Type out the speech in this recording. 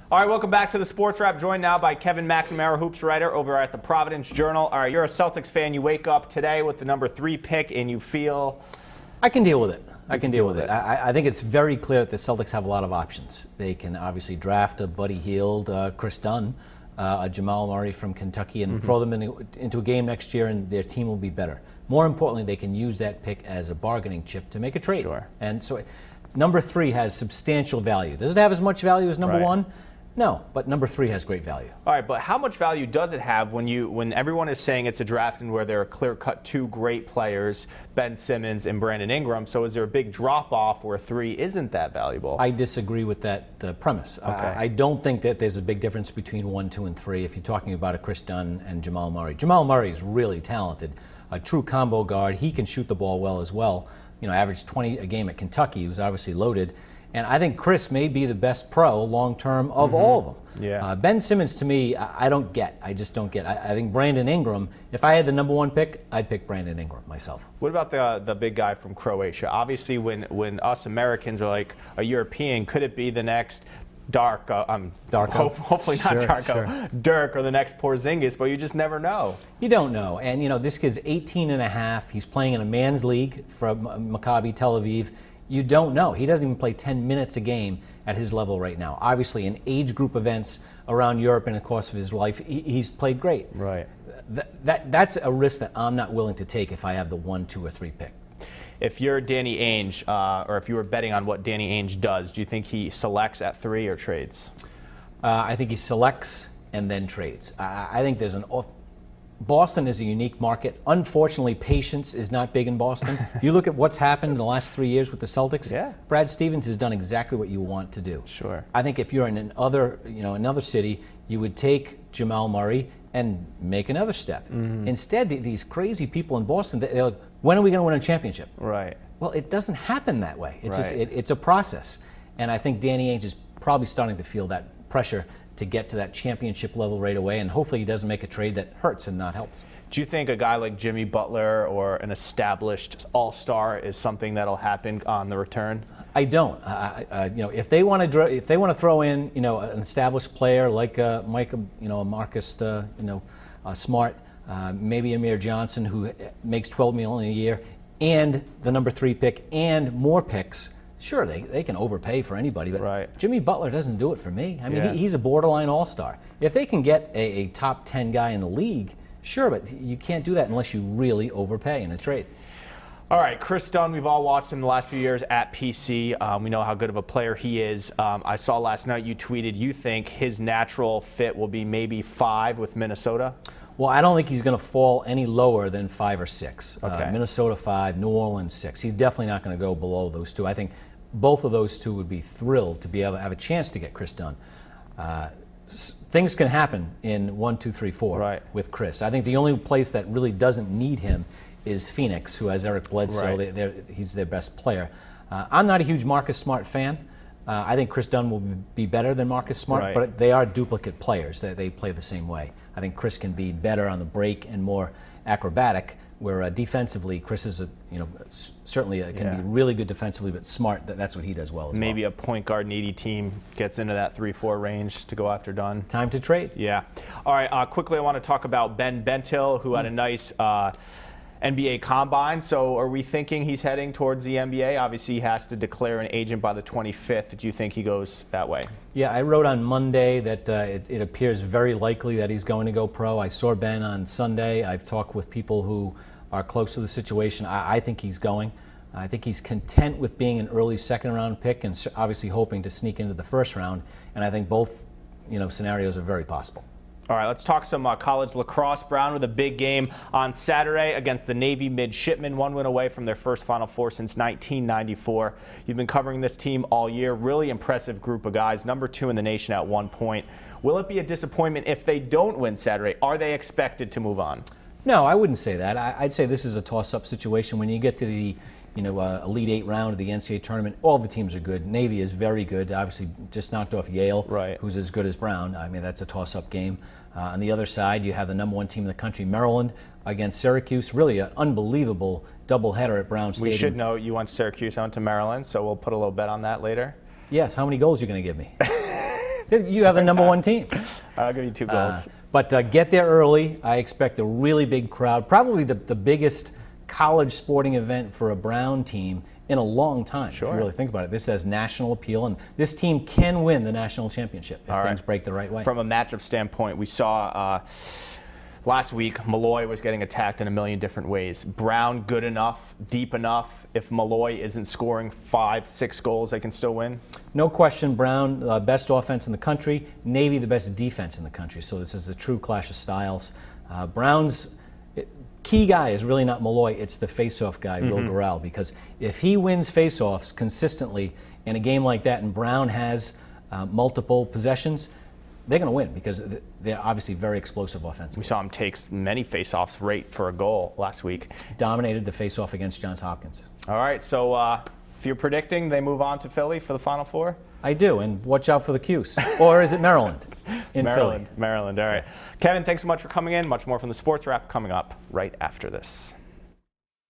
All right, welcome back to the Sports Wrap, joined now by Kevin McNamara, hoops writer over at the Providence Journal. All right, you're a Celtics fan. You wake up today with the number 3 pick, and you feel... I can deal with it. I think it's very clear that the Celtics have a lot of options. They can obviously draft a Buddy Hield, Chris Dunn, a Jamal Murray from Kentucky, and throw them into a game next year, and their team will be better. More importantly, they can use that pick as a bargaining chip to make a trade. Sure. And so number 3 has substantial value. Does it have as much value as number 1? No, but number 3 has great value. All right, but how much value does it have when everyone is saying it's a draft and where there are clear-cut 2 great players, Ben Simmons and Brandon Ingram? So is there a big drop-off where 3 isn't that valuable? I disagree with that premise. Okay. I don't think that there's a big difference between 1, 2, and 3 if you're talking about a Chris Dunn and Jamal Murray. Jamal Murray is really talented, a true combo guard. He can shoot the ball well as well. You know, averaged 20 a game at Kentucky. He was obviously loaded. And I think Chris may be the best pro long-term of all of them. Yeah. Ben Simmons, to me, I don't get. I just don't get. I think Brandon Ingram, if I had the number 1 pick, I'd pick Brandon Ingram myself. What about the big guy from Croatia? Obviously, when us Americans are like a European, could it be the next Darko? Hopefully not Darko. Sure. Dirk or the next Porzingis, but you just never know. You don't know. And, you know, this kid's 18 and a half. He's playing in a man's league from Maccabi Tel Aviv. You don't know. He doesn't even play 10 minutes a game at his level right now. Obviously, in age group events around Europe in the course of his life, he's played great. Right. That's a risk that I'm not willing to take if I have the 1, 2, or 3 pick. If you're Danny Ainge, or if you were betting on what Danny Ainge does, do you think he selects at 3 or trades? I think he selects and then trades. I think there's Boston is a unique market. Unfortunately, patience is not big in Boston. If you look at what's happened in the last 3 years with the Celtics, Brad Stevens has done exactly what you want to do. Sure. I think if you're in another city, you would take Jamal Murray and make another step. Instead, these crazy people in Boston, they're like, when are we going to win a championship? Right. Well, it doesn't happen that way. It's right. It's a process. And I think Danny Ainge is probably starting to feel that pressure to get to that championship level right away, and hopefully he doesn't make a trade that hurts and not helps. Do you think a guy like Jimmy Butler or an established all-star is something that'll happen on the return? I don't. If they want to throw in, an established player like Marcus, Smart, maybe Amir Johnson, who makes $12 million a year, and the number 3 pick, and more picks. Sure, they can overpay for anybody, but right. Jimmy Butler doesn't do it for me. I mean, he's a borderline all-star. If they can get a top 10 guy in the league, sure, but you can't do that unless you really overpay in a trade. All right, Chris Dunn, we've all watched him the last few years at PC. We know how good of a player he is. I saw last night you tweeted you think his natural fit will be maybe 5 with Minnesota? Well, I don't think he's going to fall any lower than 5 or 6. Okay. Minnesota 5, New Orleans 6. He's definitely not going to go below those 2. I think both of those 2 would be thrilled to be able to have a chance to get Chris Dunn. Things can happen in 1, 2, 3, 4 with Chris. I think the only place that really doesn't need him is Phoenix, who has Eric Bledsoe. Right. He's their best player. I'm not a huge Marcus Smart fan. I think Chris Dunn will be better than Marcus Smart, but they are duplicate players. They play the same way. I think Chris can be better on the break and more acrobatic, where defensively Chris is certainly can be really good defensively, but Smart, that's what he does well as Maybe a point guard needy team gets into that 3-4 range to go after Dunn. Time to trade. Yeah. All right, quickly I want to talk about Ben Bentil, who had a nice NBA Combine. So are we thinking he's heading towards the NBA? Obviously, he has to declare an agent by the 25th. Do you think he goes that way? Yeah, I wrote on Monday that it appears very likely that he's going to go pro. I saw Ben on Sunday. I've talked with people who are close to the situation. I think he's going. I think he's content with being an early second-round pick and obviously hoping to sneak into the first round. And I think both scenarios are very possible. All right, let's talk some college lacrosse. Brown with a big game on Saturday against the Navy Midshipmen. 1 win away from their first Final Four since 1994. You've been covering this team all year. Really impressive group of guys. Number 2 in the nation at one point. Will it be a disappointment if they don't win Saturday? Are they expected to move on? No, I wouldn't say that. I'd say this is a toss-up situation. When you get to the Elite 8 round of the NCAA tournament, all the teams are good. Navy is very good. Obviously, just knocked off Yale, who's as good as Brown. I mean, that's a toss-up game. On the other side, you have the number 1 team in the country, Maryland, against Syracuse. Really an unbelievable doubleheader at Brown Stadium. We should know you want Syracuse on to Maryland, so we'll put a little bet on that later. Yes. How many goals are you going to give me? You have the #1 team. I'll give you 2 goals. But get there early. I expect a really big crowd, probably the biggest college sporting event for a Brown team in a long time, if you really think about it. This has national appeal, and this team can win the national championship if things break the right way. From a matchup standpoint, we saw last week Malloy was getting attacked in a million different ways. Brown good enough, deep enough. If Malloy isn't scoring 5, 6 goals, they can still win? No question, Brown, best offense in the country. Navy, the best defense in the country. So this is a true clash of styles. Brown's key guy is really not Malloy, it's the face-off guy, Will Gural, because if he wins face-offs consistently in a game like that and Brown has multiple possessions, they're going to win because they're obviously very explosive offensively. We saw him take many face-offs right for a goal last week. Dominated the face-off against Johns Hopkins. All right, so if you're predicting they move on to Philly for the Final Four? I do, and watch out for the Cuse. Or is it Maryland? Maryland, all right. Kevin, thanks so much for coming in. Much more from the Sports Wrap coming up right after this.